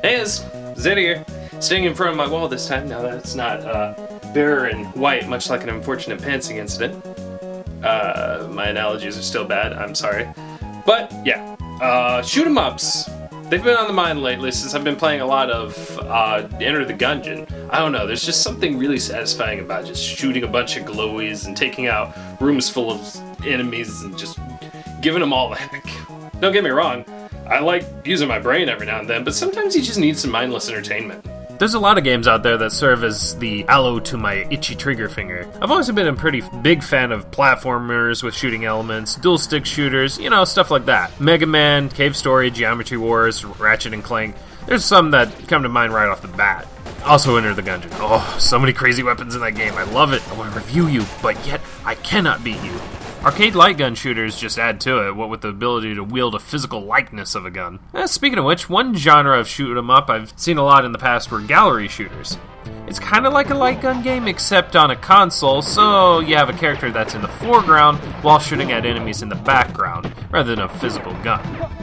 Hey, it's Zeta here, staying in front of my wall this time. Now that it's not bare and white, much like an unfortunate pantsing incident. My analogies are still bad, I'm sorry. But, yeah, shoot 'em ups. They've been on the mind lately since I've been playing a lot of Enter the Gungeon. I don't know, there's just something really satisfying about just shooting a bunch of glowies and taking out rooms full of enemies and just giving them all the heck. Don't get me wrong, I like using my brain every now and then, but sometimes you just need some mindless entertainment. There's a lot of games out there that serve as the aloe to my itchy trigger finger. I've always been a pretty big fan of platformers with shooting elements, dual stick shooters, you know, stuff like that. Megaman, Cave Story, Geometry Wars, Ratchet and Clank. There's some that come to mind right off the bat. Also Enter the Gungeon. Oh, so many crazy weapons in that game. I love it. I want to review you, but yet I cannot beat you. Arcade light gun shooters just add to it, what with the ability to wield a physical likeness of a gun. Speaking of which, one genre of shoot 'em up I've seen a lot in the past were gallery shooters. It's kind of like a light gun game, except on a console, so you have a character that's in the foreground while shooting at enemies in the background, rather than a physical gun.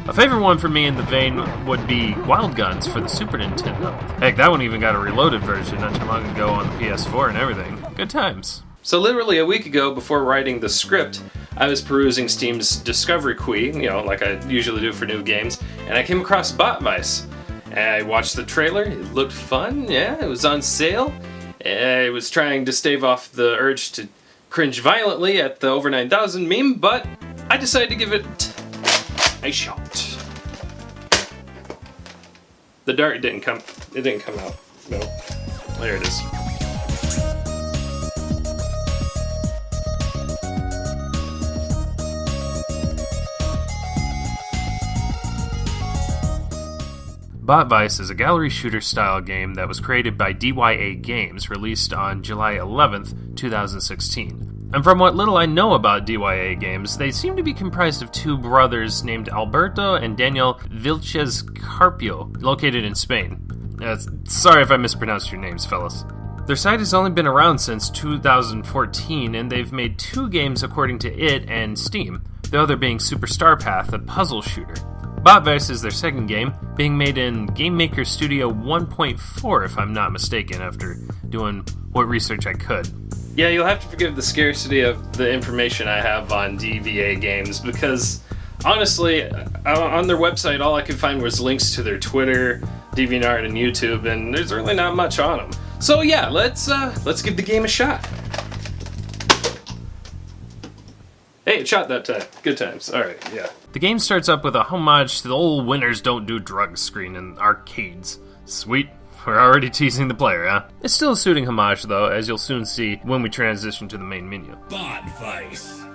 A favorite one for me in the vein would be Wild Guns for the Super Nintendo. Heck, that one even got a reloaded version not too long ago on the PS4 and everything. Good times. So literally a week ago, before writing the script, I was perusing Steam's Discovery Queue, you know, like I usually do for new games, and I came across Botvice. And I watched the trailer, it looked fun, yeah, it was on sale. I was trying to stave off the urge to cringe violently at the over 9,000 meme, but I decided to give it a shot. The dart didn't come out. No, there it is. Botvice is a gallery shooter style game that was created by DYA Games, released on July 11th, 2016. And from what little I know about DYA Games, they seem to be comprised of two brothers named Alberto and Daniel Vilches Carpio, located in Spain. Sorry if I mispronounced your names, fellas. Their site has only been around since 2014, and they've made two games according to it and Steam, the other being Super Star Path, a puzzle shooter. Botvice is their second game, being made in Game Maker Studio 1.4 if I'm not mistaken, after doing what research I could. Yeah, you'll have to forgive the scarcity of the information I have on DVA games, because honestly, on their website all I could find was links to their Twitter, DeviantArt, and YouTube, and there's really not much on them. So yeah, let's give the game a shot. Hey, it shot that time. Good times. Alright, yeah. The game starts up with a homage to the old winners don't do drugs screen in arcades. Sweet. We're already teasing the player, huh? It's still a suiting homage, though, as you'll soon see when we transition to the main menu. Botvice.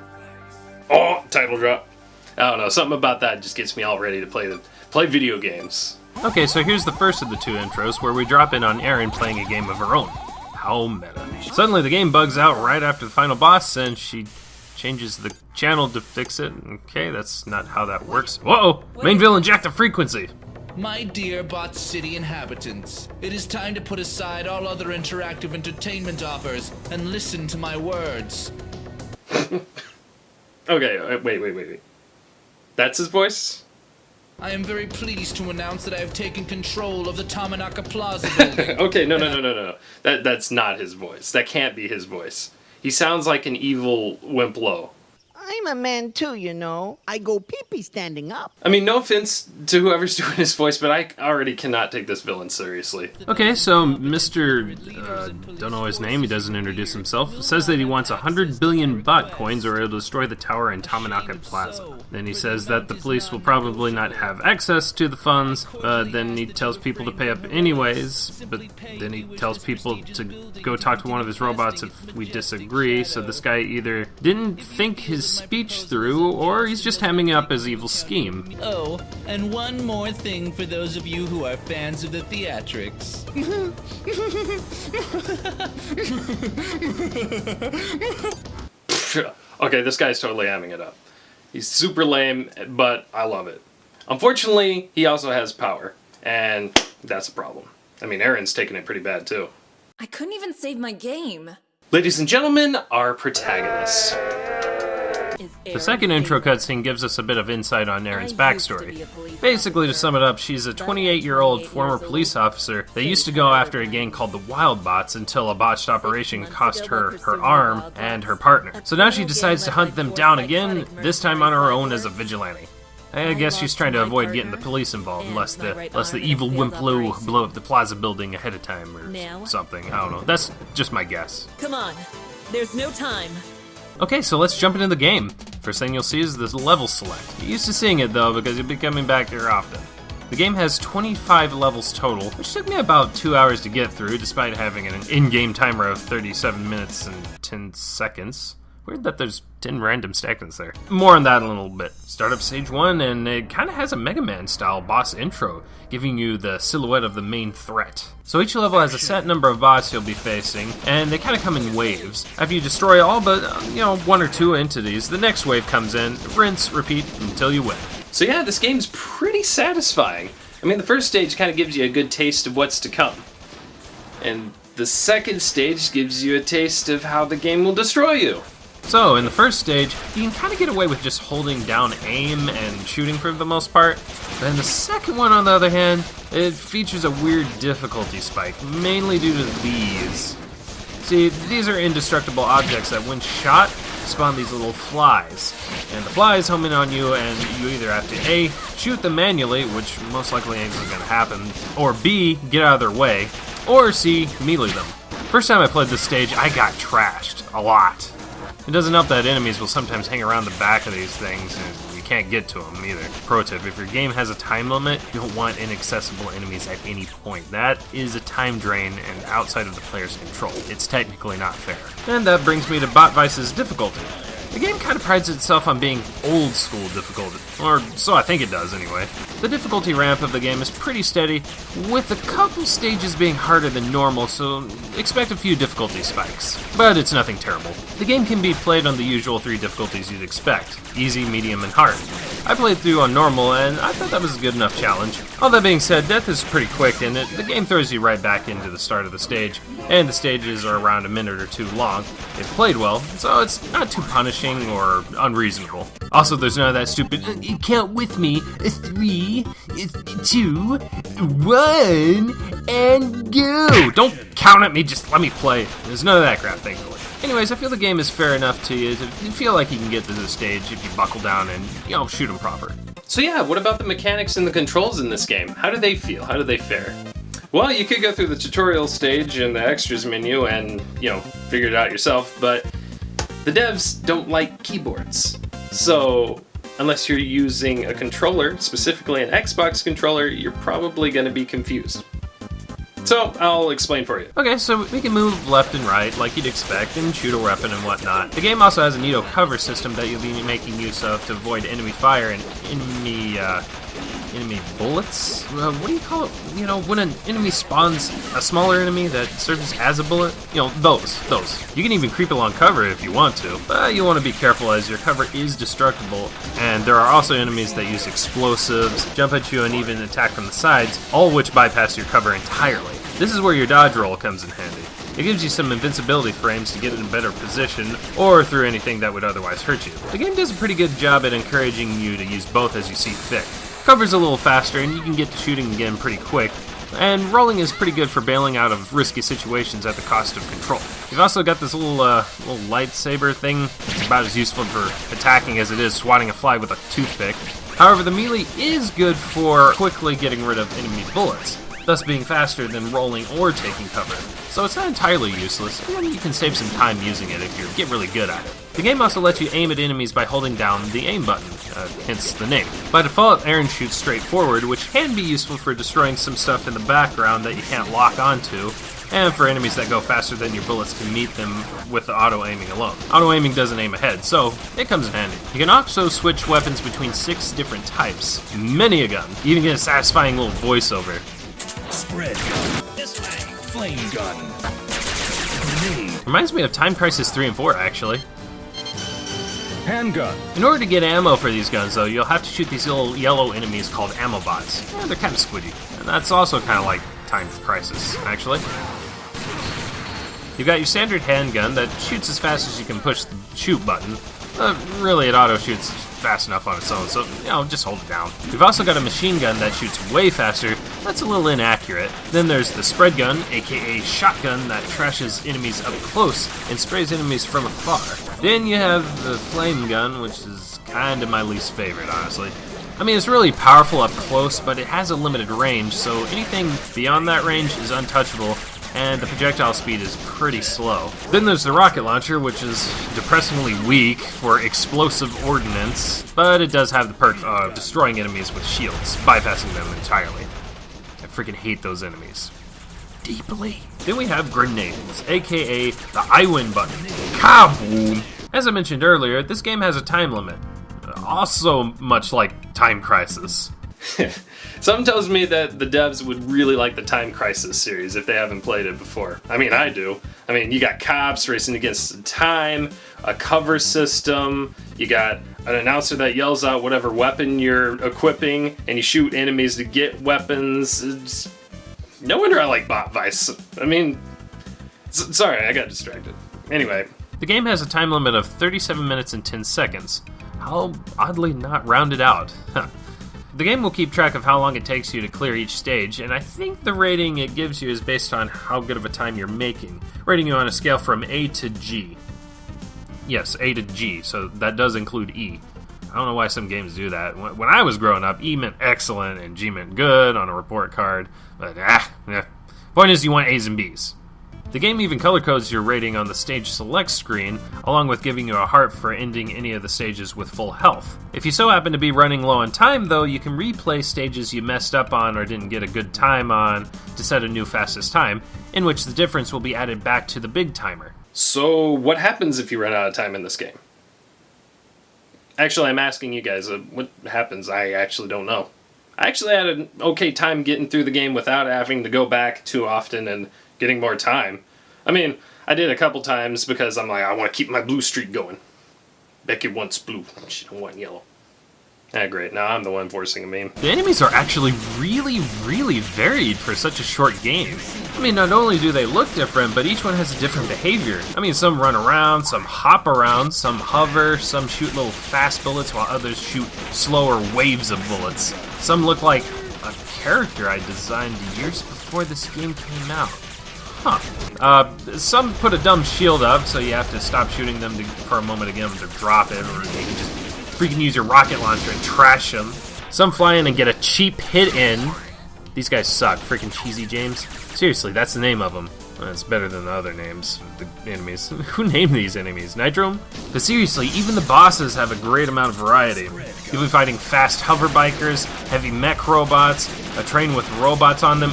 Oh, title drop. I don't know, something about that just gets me all ready to play video games. Okay, so here's the first of the two intros, where we drop in on Erin playing a game of her own. How meta. Suddenly the game bugs out right after the final boss, and she changes the channel to fix it. Okay, that's not how that works. Whoa! Main villain jacked the frequency! My dear Bot City inhabitants, it is time to put aside all other interactive entertainment offers and listen to my words. Okay, wait. That's his voice? I am very pleased to announce that I have taken control of the Tamanaka Plaza building. Okay, no. That's not his voice. That can't be his voice. He sounds like an evil Wimplo. I'm a man too, you know. I go pee-pee standing up. I mean, no offense to whoever's doing his voice, but I already cannot take this villain seriously. Okay, so Mr. Don't know his name, he doesn't introduce himself, says that he wants 100 billion bot coins or it'll destroy the tower in Tamanaka Plaza. Then he says that the police will probably not have access to the funds, then he tells people to pay up anyways, but then he tells people to go talk to one of his robots if we disagree, so this guy either didn't think his speech through, or he's just hamming up his evil scheme. Oh, and one more thing for those of you who are fans of the theatrics. Okay, this guy's totally hamming it up. He's super lame, but I love it. Unfortunately, he also has power, and that's a problem. I mean, Erin's taking it pretty bad, too. I couldn't even save my game. Ladies and gentlemen, our protagonist. The second intro cutscene gives us a bit of insight on Erin's backstory. Basically, to sum it up, she's a 28-year-old former police officer that used to go after a gang called the Wildbots until a botched operation cost her her arm and her partner. So now she decides to hunt them down again, this time on her own as a vigilante. I guess she's trying to avoid getting the police involved, unless the evil Wimplo blow up the plaza building ahead of time or something. I don't know. That's just my guess. Come on, there's no time. Okay, so let's jump into the game. First thing you'll see is this level select. You're used to seeing it though, because you'll be coming back here often. The game has 25 levels total, which took me about 2 hours to get through, despite having an in-game timer of 37 minutes and 10 seconds. Weird that there's 10 random seconds there. More on that in a little bit. Start up stage 1, and it kind of has a Megaman style boss intro, giving you the silhouette of the main threat. So each level has a set number of boss you'll be facing, and they kind of come in waves. After you destroy all but, one or two entities, the next wave comes in, rinse, repeat until you win. So yeah, this game's pretty satisfying. I mean, the first stage kind of gives you a good taste of what's to come. And the second stage gives you a taste of how the game will destroy you. So, in the first stage, you can kind of get away with just holding down aim and shooting for the most part. Then the second one, on the other hand, it features a weird difficulty spike, mainly due to these. See, these are indestructible objects that when shot, spawn these little flies. And the flies home in on you, and you either have to A, shoot them manually, which most likely ain't going to happen, or B, get out of their way, or C, melee them. First time I played this stage, I got trashed. A lot. It doesn't help that enemies will sometimes hang around the back of these things, and you can't get to them either. Pro tip, if your game has a time limit, you don't want inaccessible enemies at any point. That is a time drain and outside of the player's control. It's technically not fair. And that brings me to Botvice's difficulty. The game kind of prides itself on being old school difficulty, or so I think it does anyway. The difficulty ramp of the game is pretty steady, with a couple stages being harder than normal, so expect a few difficulty spikes. But it's nothing terrible. The game can be played on the usual 3 difficulties you'd expect: easy, medium, and hard. I played through on normal, and I thought that was a good enough challenge. All that being said, death is pretty quick, and the game throws you right back into the start of the stage, and the stages are around a minute or 2 long, if played well, so it's not too punishing or unreasonable. Also, there's none of that stupid, count with me, 3, 2, 1, and go! Don't count at me, just let me play. There's none of that crap, thankfully. Anyways, I feel the game is fair enough to you to feel like you can get to this stage if you buckle down and, shoot them proper. So yeah, what about the mechanics and the controls in this game? How do they feel? How do they fare? Well, you could go through the tutorial stage and the extras menu and, figure it out yourself, but the devs don't like keyboards. So, unless you're using a controller, specifically an Xbox controller, you're probably going to be confused. So, I'll explain for you. Okay, so we can move left and right like you'd expect and shoot a weapon and whatnot. The game also has a neato cover system that you'll be making use of to avoid enemy fire and enemy bullets? What do you call it? When an enemy spawns a smaller enemy that serves as a bullet? Those. You can even creep along cover if you want to, but you want to be careful as your cover is destructible, and there are also enemies that use explosives, jump at you, and even attack from the sides, all which bypass your cover entirely. This is where your dodge roll comes in handy. It gives you some invincibility frames to get in a better position, or through anything that would otherwise hurt you. The game does a pretty good job at encouraging you to use both as you see fit. Cover's a little faster, and you can get to shooting again pretty quick, and rolling is pretty good for bailing out of risky situations at the cost of control. You've also got this little lightsaber thing. It's about as useful for attacking as it is swatting a fly with a toothpick. However, the melee is good for quickly getting rid of enemy bullets, thus being faster than rolling or taking cover. So it's not entirely useless, and you can save some time using it if you get really good at it. The game also lets you aim at enemies by holding down the aim button, hence the name. By default, Erin shoots straight forward, which can be useful for destroying some stuff in the background that you can't lock onto, and for enemies that go faster than your bullets can meet them with the auto-aiming alone. Auto-aiming doesn't aim ahead, so it comes in handy. You can also switch weapons between 6 different types. Many a gun. You even get a satisfying little voiceover. Spread gun. This way. Flame gun. Grenade. Reminds me of Time Crisis 3 and 4, actually. Handgun. In order to get ammo for these guns, though, you'll have to shoot these little yellow enemies called ammo bots. Yeah, they're kind of squidgy. And that's also kind of like Time Crisis, actually. You've got your standard handgun that shoots as fast as you can push the shoot button. Really, it auto-shoots fast enough on its own, so, just hold it down. We've also got a machine gun that shoots way faster. That's a little inaccurate. Then there's the spread gun, aka shotgun, that trashes enemies up close and sprays enemies from afar. Then you have the flame gun, which is kind of my least favorite, honestly. I mean, it's really powerful up close, but it has a limited range, so anything beyond that range is untouchable, and the projectile speed is pretty slow. Then there's the rocket launcher, which is depressingly weak for explosive ordnance, but it does have the perk of destroying enemies with shields, bypassing them entirely. I freaking hate those enemies. Deeply. Then we have grenades, aka the I win button. Kaboom! As I mentioned earlier, this game has a time limit. Also much like Time Crisis. Something tells me that the devs would really like the Time Crisis series if they haven't played it before. I mean, I do. I mean, you got cops racing against time, a cover system, you got an announcer that yells out whatever weapon you're equipping, and you shoot enemies to get weapons. No wonder I like Bot Vice. I mean, sorry, I got distracted. Anyway. The game has a time limit of 37 minutes and 10 seconds. How oddly not rounded out. Huh. The game will keep track of how long it takes you to clear each stage, and I think the rating it gives you is based on how good of a time you're making, rating you on a scale from A to G. Yes, A to G, so that does include E. I don't know why some games do that. When I was growing up, E meant excellent and G meant good on a report card, but Point is, you want A's and B's. The game even color codes your rating on the stage select screen, along with giving you a heart for ending any of the stages with full health. If you so happen to be running low on time, though, you can replay stages you messed up on or didn't get a good time on to set a new fastest time, in which the difference will be added back to the big timer. So, what happens if you run out of time in this game? Actually, I'm asking you guys, what happens? I actually don't know. I actually had an okay time getting through the game without having to go back too often and getting more time. I mean, I did a couple times because I'm like, I want to keep my blue streak going. Becky wants blue, she don't want yellow. Ah, great, now I'm the one forcing a meme. The enemies are actually really varied for such a short game. I mean, not only do they look different, but each one has a different behavior. I mean, some run around, some hop around, some hover, some shoot little fast bullets, while others shoot slower waves of bullets. Some look like a character I designed years before this game came out. Some put a dumb shield up, so you have to stop shooting them for a moment to get them to drop it, or you can just freaking use your rocket launcher and trash them. Some fly in and get a cheap hit in. These guys suck. Freaking Cheesy James. Seriously, that's the name of them. It's better than the other names, the enemies. Who named these enemies? Nitro? But seriously, even the bosses have a great amount of variety. You'll be fighting fast hover bikers, heavy mech robots, a train with robots on them.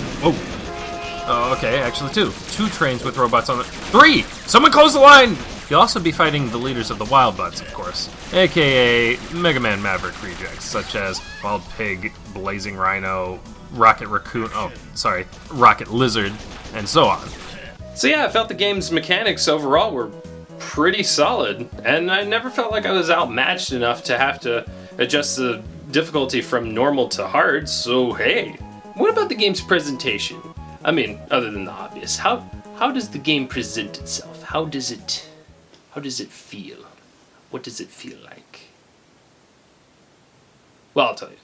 Oh, okay, actually two. 2 trains with robots on them. 3! Someone close the line! You'll also be fighting the leaders of the Wild Butts, of course, aka Megaman Maverick rejects, such as Wild Pig, Blazing Rhino, Rocket Raccoon, Rocket Lizard, and so on. So yeah, I felt the game's mechanics overall were pretty solid, and I never felt like I was outmatched enough to have to adjust the difficulty from normal to hard, so hey. What about the game's presentation? I mean, other than the obvious, how does the game present itself? How does it feel? What does it feel like? Well, I'll tell you.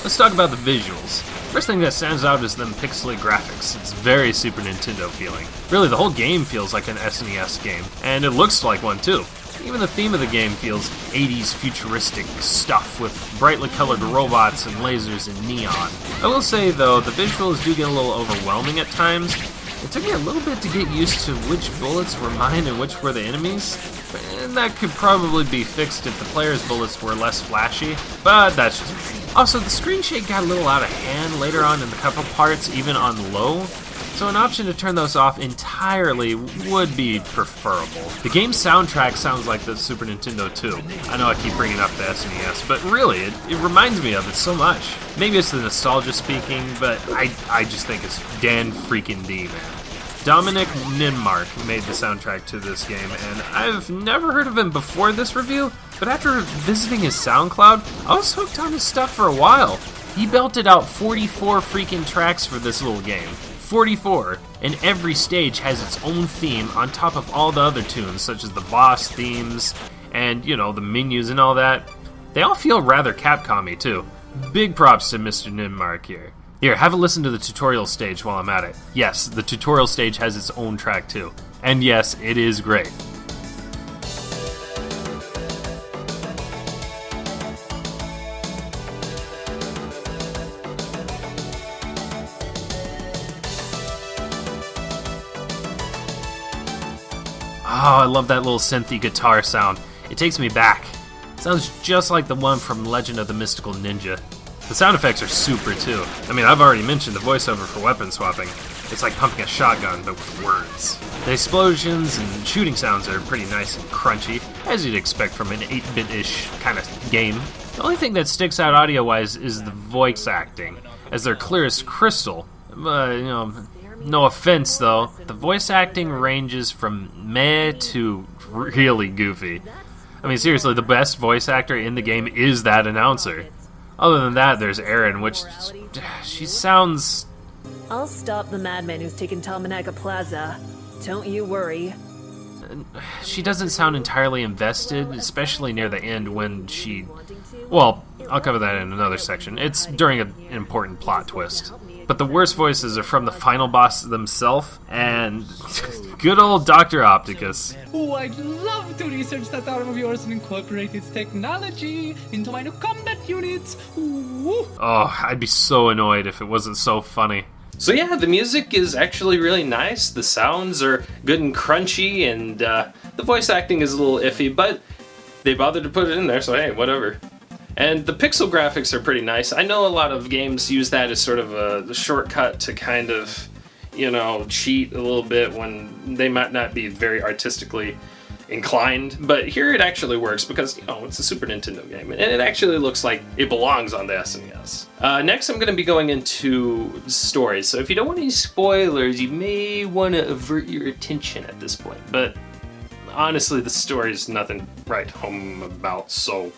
Let's talk about the visuals. First thing that stands out is them pixely graphics. It's very Super Nintendo feeling. Really, the whole game feels like an SNES game, and it looks like one too. Even the theme of the game feels 80s futuristic stuff with brightly colored robots and lasers and neon. I will say though, the visuals do get a little overwhelming at times. It took me a little bit to get used to which bullets were mine and which were the enemies, and that could probably be fixed if the player's bullets were less flashy, but that's just me. Also, the screen shake got a little out of hand later on in the couple parts, even on low, so an option to turn those off entirely would be preferable. The game's soundtrack sounds like the Super Nintendo too. I know I keep bringing up the SNES, but really, it reminds me of it so much. Maybe it's the nostalgia speaking, but I just think it's Dan freaking D, man. Dominic Ninmark made the soundtrack to this game, and I've never heard of him before this review, but after visiting his SoundCloud, I was hooked on his stuff for a while. He belted out 44 freaking tracks for this little game. 44, and every stage has its own theme on top of all the other tunes, such as the boss themes and, you know, the menus and all that, they all feel rather Capcom-y, too. Big props to Mr. Nimmark here. Here, have a listen to the tutorial stage while I'm at it. Yes, the tutorial stage has its own track, too. And yes, it is great. Oh, I love that little synthy guitar sound. It takes me back. It sounds just like the one from Legend of the Mystical Ninja. The sound effects are super too. I mean, I've already mentioned the voiceover for weapon swapping. It's like pumping a shotgun, but with words. The explosions and shooting sounds are pretty nice and crunchy, as you'd expect from an 8-bit-ish kind of game. The only thing that sticks out audio-wise is the voice acting, as they're clear as crystal. No offense, though, the voice acting ranges from meh to really goofy. I mean, seriously, the best voice actor in the game is that announcer. Other than that, there's Erin, which she sounds... I'll stop the madman who's taken Tamanaga Plaza. Don't you worry. She doesn't sound entirely invested, especially near the end when she... Well, I'll cover that in another section. It's during an important plot twist. But the worst voices are from the final boss themselves, and good old Dr. Opticus. Oh, I'd love to research that arm of yours and incorporate its technology into my new combat units. Ooh. Oh, I'd be so annoyed if it wasn't so funny. So yeah, the music is actually really nice. The sounds are good and crunchy, and the voice acting is a little iffy, but they bothered to put it in there, so hey, whatever. And the pixel graphics are pretty nice. I know a lot of games use that as sort of a shortcut to kind of, you know, cheat a little bit when they might not be very artistically inclined. But here it actually works because, you know, it's a Super Nintendo game. And it actually looks like it belongs on the SNES. Next, I'm going to be going into stories. So if you don't want any spoilers, you may want to avert your attention at this point. But honestly, the story's nothing to write home about, so,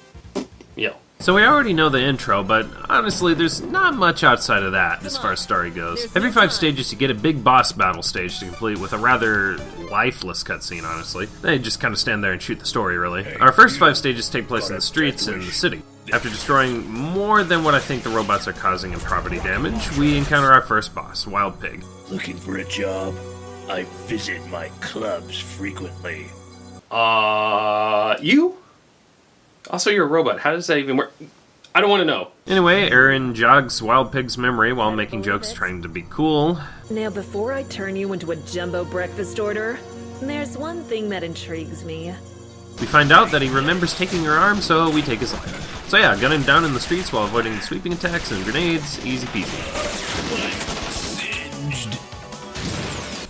you know. So we already know the intro, but honestly, there's not much outside of that as far as story goes. Every 5 stages, you get a big boss battle stage to complete with a rather lifeless cutscene, honestly. They just kind of stand there and shoot the story, really. Our first 5 stages take place in the streets in the city. After destroying more than what I think the robots are causing in property damage, we encounter our first boss, Wild Pig. Looking for a job? I visit my clubs frequently. You? Also, you're a robot. How does that even work? I don't want to know. Anyway, Erin jogs Wild Pig's memory while making jokes trying to be cool. Now, before I turn you into a jumbo breakfast order, there's one thing that intrigues me. We find out that he remembers taking her arm, so we take his life. So yeah, gun him down in the streets while avoiding sweeping attacks and grenades. Easy peasy.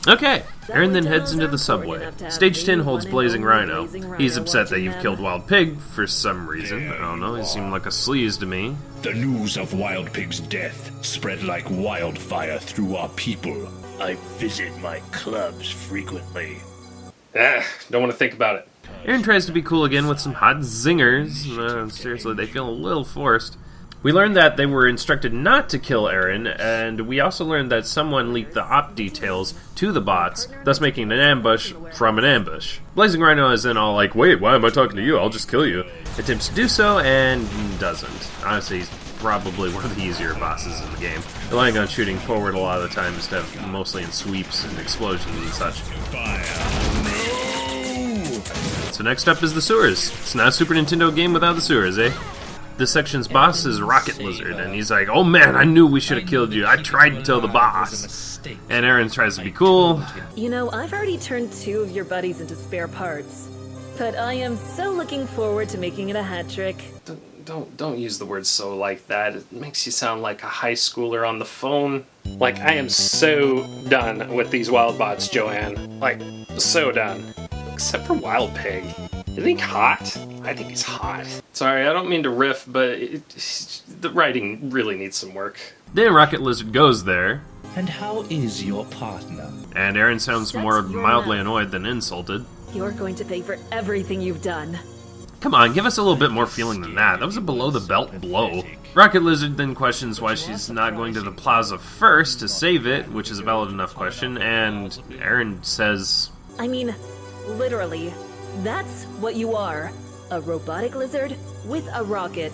Okay, Erin then heads into the subway. Stage 10 holds Blazing Rhino. He's upset that you've killed Wild Pig for some reason. I don't know, he seemed like a sleaze to me. The news of Wild Pig's death spread like wildfire through our people. I visit my clubs frequently. Don't want to think about it. Erin tries to be cool again with some hot zingers. Seriously, they feel a little forced. We learned that they were instructed not to kill Erin, and we also learned that someone leaked the op details to the bots, thus making an ambush from an ambush. Blazing Rhino is then all like, wait, why am I talking to you? I'll just kill you. Attempts to do so, and doesn't. Honestly, he's probably one of the easier bosses in the game. Relying on shooting forward a lot of the time instead of mostly in sweeps and explosions and such. So next up is the sewers. It's not a Super Nintendo game without the sewers, eh? This section's boss is Rocket Lizard, and he's like, oh man, I knew we should have killed you. I tried to tell the boss. And Erin tries to be cool. You know, I've already turned 2 of your buddies into spare parts. But I am so looking forward to making it a hat trick. Don't use the word "so" like that. It makes you sound like a high schooler on the phone. Like, I am so done with these wild bots, Joanne. Like, so done. Except for Wild Pig. You think hot? I think he's hot. Sorry, I don't mean to riff, but the writing really needs some work. Then Rocket Lizard goes there. And how is your partner? And Erin sounds more mildly annoyed than insulted. You're going to pay for everything you've done. Come on, give us a little bit more feeling than that. That was a below-the-belt blow. Rocket Lizard then questions why she's not going to the plaza first to save it, which is a valid enough question, and Erin says... I mean, literally, that's what you are. A robotic lizard with a rocket.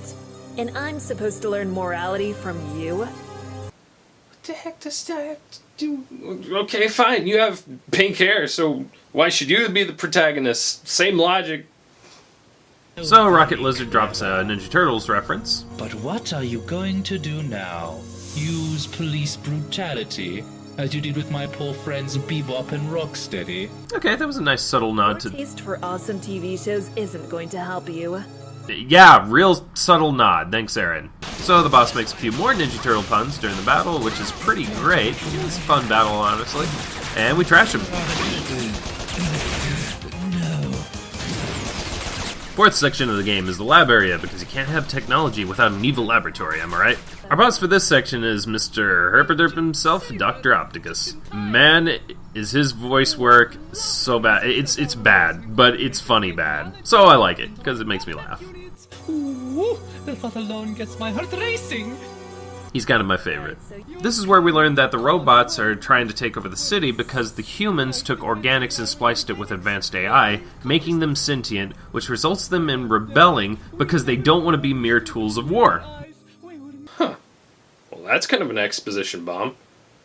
And I'm supposed to learn morality from you? What the heck does that do? Okay, fine. You have pink hair, so why should you be the protagonist? Same logic. So Rocket Lizard drops a Ninja Turtles reference. But what are you going to do now? Use police brutality, as you did with my poor friends Bebop and Rocksteady? Okay, that was a nice subtle nod to... Taste for awesome TV shows isn't going to help you. Yeah, real subtle nod. Thanks, Aaron. So the boss makes a few more Ninja Turtle puns during the battle, which is pretty great. It's a fun battle, honestly. And we trash him. Fourth section of the game is the lab area, because you can't have technology without an evil laboratory, am I right? Our boss for this section is Mr. Herpaderp himself, Dr. Opticus. Man, is his voice work so bad. It's bad, but it's funny bad. So I like it, because it makes me laugh. Ooh, the thought alone gets my heart racing. He's kind of my favorite. This is where we learned that the robots are trying to take over the city because the humans took organics and spliced it with advanced AI, making them sentient, which results them in rebelling because they don't want to be mere tools of war. Huh. Well, that's kind of an exposition bomb.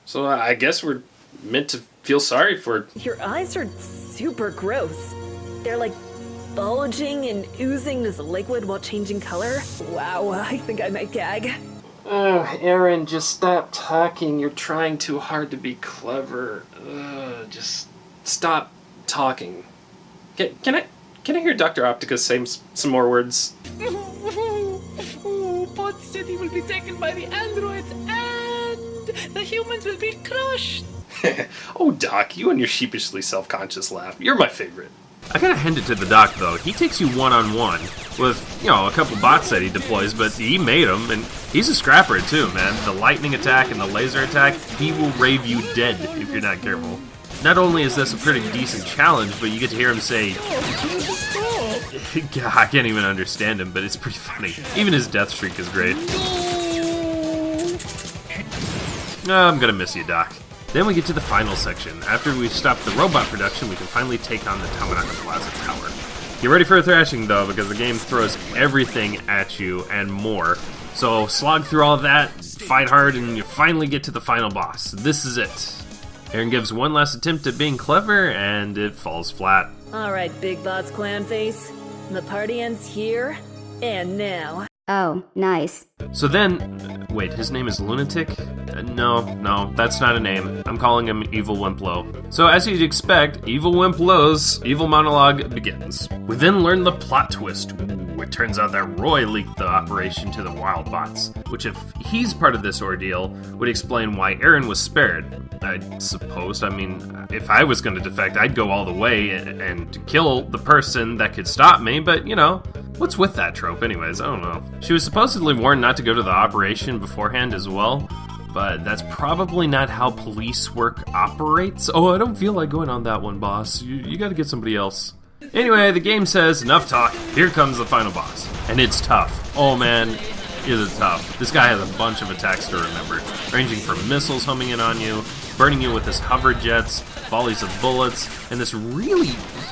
So I guess we're meant to feel sorry for... Your eyes are super gross. They're like bulging and oozing this liquid while changing color. Wow, I think I might gag. Aaron, just stop talking. You're trying too hard to be clever. Just stop talking. Can I hear Dr. Opticus say some more words? Pod City will be taken by the androids and the humans will be crushed. Oh, Doc, you and your sheepishly self-conscious laugh. You're my favorite. I gotta hand it to the doc, though. He takes you one-on-one with, a couple bots that he deploys, but he made them, and he's a scrapper, too, man. The lightning attack and the laser attack, he will rave you dead if you're not careful. Not only is this a pretty decent challenge, but you get to hear him say... God, I can't even understand him, but it's pretty funny. Even his death streak is great. I'm gonna miss you, Doc. Then we get to the final section. After we've stopped the robot production, we can finally take on the Tamanaka Plaza Tower. Get ready for a thrashing, though, because the game throws everything at you and more. So slog through all of that, fight hard, and you finally get to the final boss. This is it. Aaron gives one last attempt at being clever, and it falls flat. Alright, Big Bots Clan Face. The party ends here and now. Oh, nice. So then, wait, his name is Lunatic? No, that's not a name. I'm calling him Evil Wimplo. So as you'd expect, Evil Wimplo's evil monologue begins. We then learn the plot twist. Ooh, it turns out that Roy leaked the operation to the Wild Bots, which if he's part of this ordeal, would explain why Aaron was spared. I suppose, if I was going to defect, I'd go all the way and kill the person that could stop me, but, what's with that trope anyways? I don't know. She was supposedly warned not to go to the operation beforehand as well, but that's probably not how police work operates. Oh, I don't feel like going on that one, boss. You gotta get somebody else. Anyway, the game says, enough talk, here comes the final boss. And it's tough. Oh man, is it tough. This guy has a bunch of attacks to remember, ranging from missiles homing in on you, burning you with his hover jets, volleys of bullets, and this really,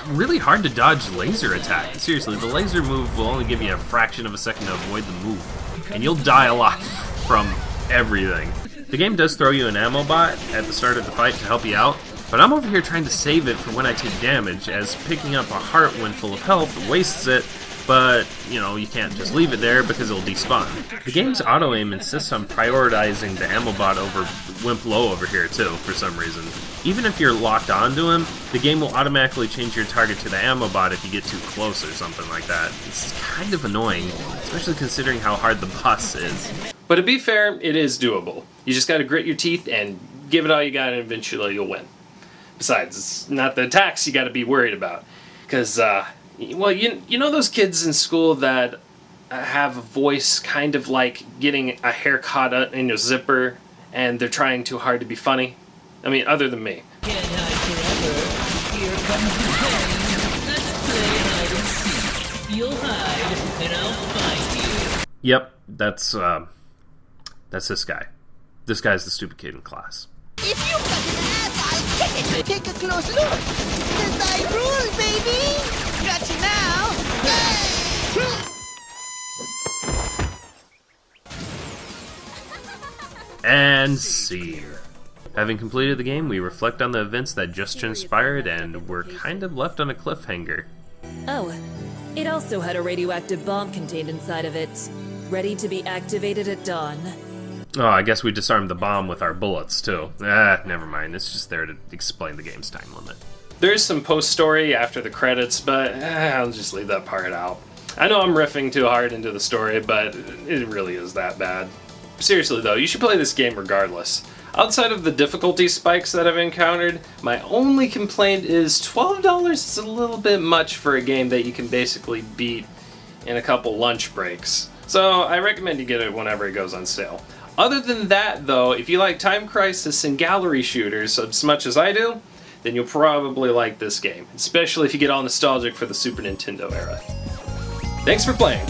really hard to dodge laser attack. Seriously, the laser move will only give you a fraction of a second to avoid the move, and you'll die a lot from everything. The game does throw you an ammo bot at the start of the fight to help you out, but I'm over here trying to save it for when I take damage, as picking up a heart when full of health wastes it, but, you can't just leave it there because it'll despawn. The game's auto-aim insists on prioritizing the ammo bot over Wimplo over here too, for some reason. Even if you're locked onto him, the game will automatically change your target to the ammo bot if you get too close or something like that. It's kind of annoying, especially considering how hard the boss is. But to be fair, it is doable. You just gotta grit your teeth and give it all you got, and eventually you'll win. Besides, it's not the attacks you gotta be worried about. Because, you know those kids in school that have a voice kind of like getting a hair caught in your zipper, and they're trying too hard to be funny? Other than me. Can't hide forever. Here comes the pain. Let's play hide and seek. You'll hide, and I'll find you. Yep, that's this guy. This guy's the stupid kid in class. If you've got an ass, I'll kick it. Take a close look. This I rule, baby. Got you now. Yay! And scene. Having completed the game, we reflect on the events that just transpired, and we're kind of left on a cliffhanger. Oh, it also had a radioactive bomb contained inside of it, ready to be activated at dawn. Oh, I guess we disarmed the bomb with our bullets, too. Never mind. It's just there to explain the game's time limit. There's some post-story after the credits, but I'll just leave that part out. I know I'm riffing too hard into the story, but it really is that bad. Seriously though, you should play this game regardless. Outside of the difficulty spikes that I've encountered, my only complaint is $12 is a little bit much for a game that you can basically beat in a couple lunch breaks. So I recommend you get it whenever it goes on sale. Other than that though, if you like Time Crisis and gallery shooters as much as I do, then you'll probably like this game, especially if you get all nostalgic for the Super Nintendo era. Thanks for playing!